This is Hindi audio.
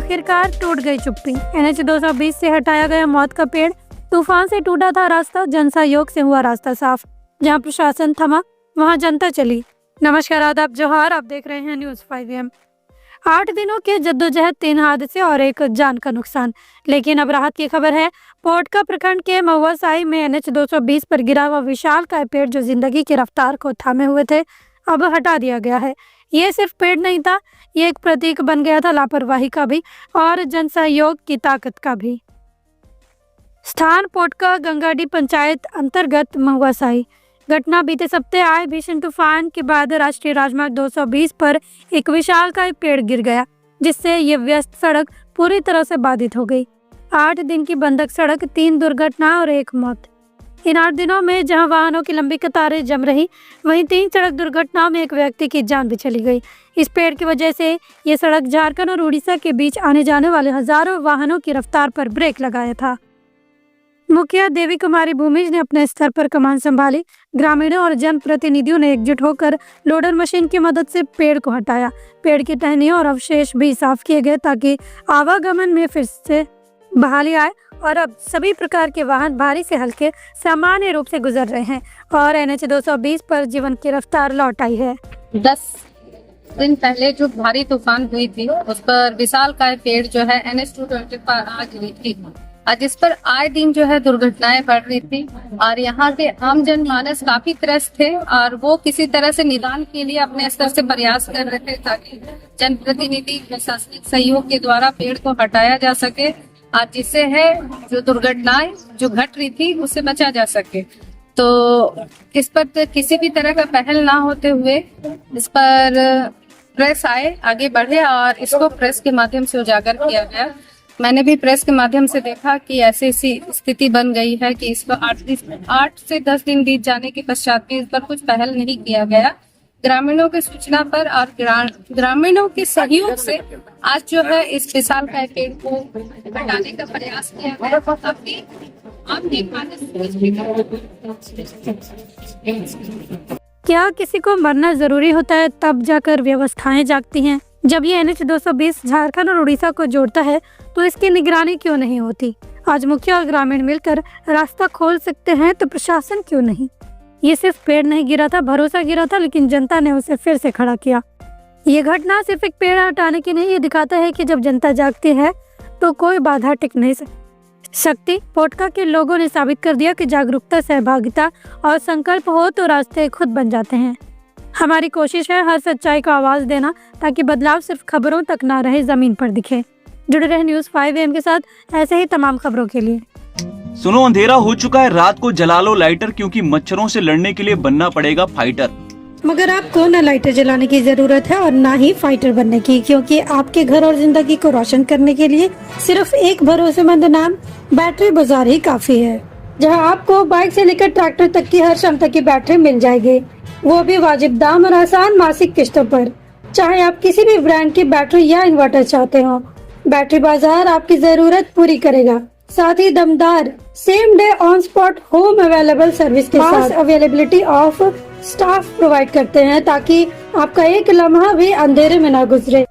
आखिरकार टूट गई चुप्पी। NH 220 से हटाया गया मौत का पेड़। तूफान से टूटा था रास्ता, जनसहयोग से हुआ रास्ता साफ। जहां प्रशासन थमा वहां जनता चली। नमस्कार, आदाब, जोहार। आप देख रहे हैं न्यूज़ 5am। 8 दिनों के जद्दोजहद, 3 हादसे और 1 जान का नुकसान। लेकिन अब राहत की खबर है। पोटका प्रखंड के महुआ साई में NH 220 पर गिरा हुआ विशालकाय पेड़ जो जिंदगी की रफ्तार को थामे हुए थे, अब हटा दिया गया है। ये सिर्फ पेड़ नहीं था, ये एक प्रतीक बन गया था लापरवाही का भी और जनसहयोग की ताकत का भी। स्थान पोटका, गंगाडी पंचायत अंतर्गत महुआ साई। घटना बीते सप्ताह आए भीषण तूफान के बाद राष्ट्रीय राजमार्ग 220 पर एक विशालकाय पेड़ गिर गया, जिससे ये व्यस्त सड़क पूरी तरह से बाधित हो गई। 8 दिन की बंधक सड़क, 3 दुर्घटना और 1 मौत। इन 8 दिनों में जहां वाहनों की लंबी कतारें जम रही, वहीं 3 सड़क दुर्घटनाओं में एक व्यक्ति की जान भी चली गई। इस पेड़ की वजह से ये सड़क झारखंड और उड़ीसा के बीच आने जाने वाले हजारों वाहनों की रफ्तार पर ब्रेक लगाया था। मुखिया देवी कुमारी भूमिज ने अपने स्तर पर कमान संभाली। ग्रामीणों और जनप्रतिनिधियों ने एकजुट होकर लोडर मशीन की मदद से पेड़ को हटाया। पेड़ की टहनियों और अवशेष भी साफ किए गए ताकि आवागमन में फिर से बहाली आए और अब सभी प्रकार के वाहन भारी से हल्के सामान्य रूप से गुजर रहे हैं और NH 220 पर जीवन की रफ्तार लौट आई है। 10 दिन पहले जो भारी तूफान हुई थी, उस पर विशालकाय पेड़ जो है NH 220 पर आ गिरी थी। जिस पर आए दिन जो है दुर्घटनाएं बढ़ रही थी और यहाँ के आम जनमानस काफी त्रस्त थे और वो किसी तरह से निदान के लिए अपने स्तर से प्रयास कर रहे थे ताकि जनप्रतिनिधि प्रशासनिक सहयोग के द्वारा पेड़ को हटाया जा सके और जिससे है जो दुर्घटनाएं जो घट रही थी उससे बचा जा सके। तो इस पर तो किसी भी तरह का पहल ना होते हुए इस पर प्रेस आगे बढ़े और इसको प्रेस के माध्यम से उजागर किया गया। मैंने भी प्रेस के माध्यम से देखा कि ऐसी स्थिति बन गई है कि इस पर 8 से 10 दिन बीत जाने के पश्चात भी इस पर कुछ पहल नहीं किया गया। ग्रामीणों की सूचना पर और ग्रामीणों के सहयोग से आज जो है इस विशालकाय पेड़ को हटाने का प्रयास किया गया ताकि आम क्या किसी को मरना जरूरी होता है तब जाकर व्यवस्थाएं जागती हैं? जब ये NH 220 झारखंड और उड़ीसा को जोड़ता है तो इसकी निगरानी क्यों नहीं होती? आज मुखिया और ग्रामीण मिलकर रास्ता खोल सकते हैं तो प्रशासन क्यों नहीं? ये सिर्फ पेड़ नहीं गिरा था, भरोसा गिरा था, लेकिन जनता ने उसे फिर से खड़ा किया। ये घटना सिर्फ एक पेड़ हटाने की नहीं, ये दिखाता है कि जब जनता जागती है तो कोई बाधा टिक नहीं सकती। पोटका के लोगों ने साबित कर दिया कि जागरूकता, सहभागिता और संकल्प हो तो रास्ते खुद बन जाते हैं। हमारी कोशिश है हर सच्चाई को आवाज देना ताकि बदलाव सिर्फ खबरों तक ना रहे, जमीन पर दिखे। जुड़े रहे न्यूज़ 5am के साथ ऐसे ही तमाम खबरों के लिए। सुनो, अंधेरा हो चुका है, रात को जला लो लाइटर क्योंकि मच्छरों से लड़ने के लिए बनना पड़ेगा फाइटर। मगर आपको न लाइटर जलाने की जरूरत है और ना ही फाइटर बनने की, क्योंकि आपके घर और जिंदगी को रोशन करने के लिए सिर्फ एक भरोसेमंद नाम बैटरी बाजार ही काफी है। जहां आपको बाइक से लेकर ट्रैक्टर तक की हर क्षमता की बैटरी मिल जाएगी, वो भी वाजिब दाम और आसान मासिक किस्तों पर। चाहे आप किसी भी ब्रांड की बैटरी या इन्वर्टर चाहते हो, बैटरी बाजार आपकी जरूरत पूरी करेगा। साथ ही दमदार same day on spot home available service के साथ अवेलेबिलिटी ऑफ स्टाफ प्रोवाइड करते हैं ताकि आपका एक लम्हा भी अंधेरे में ना गुजरे।